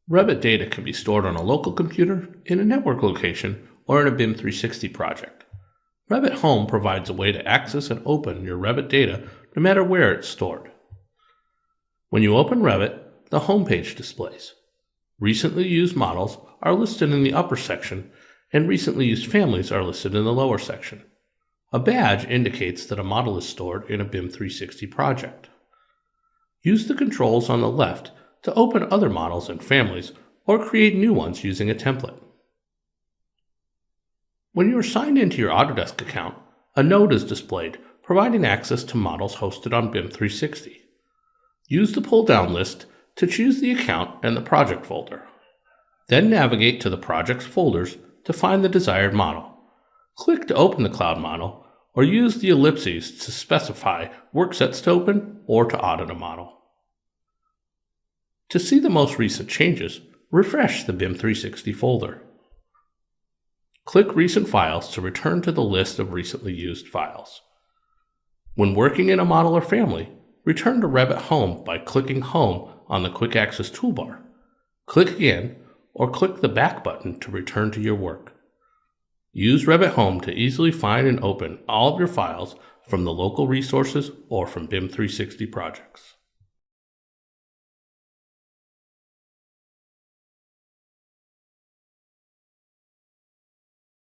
Revit data can be stored on a local computer, in a network location, or in a BIM 360 project. Revit Home provides a way to access and open your Revit data no matter where it's stored. When you open Revit, the home page displays. Recently used models are listed in the upper section, and recently used families are listed in the lower section. A badge indicates that a model is stored in a BIM 360 project. Use the controls on the left to open other models and families or create new ones using a template. When you are signed into your Autodesk account, a node is displayed providing access to models hosted on BIM 360. Use the pull-down list to choose the account and the project folder. Then navigate to the project's folders to find the desired model. Click to open the cloud model or use the ellipses to specify work sets to open or to audit a model. To see the most recent changes, refresh the BIM 360 folder. Click Recent Files to return to the list of recently used files. When working in a model or family, return to Revit Home by clicking Home on the Quick Access toolbar. Click again, or click the Back button to return to your work. Use Revit Home to easily find and open all of your files from the local resources or from BIM 360 projects.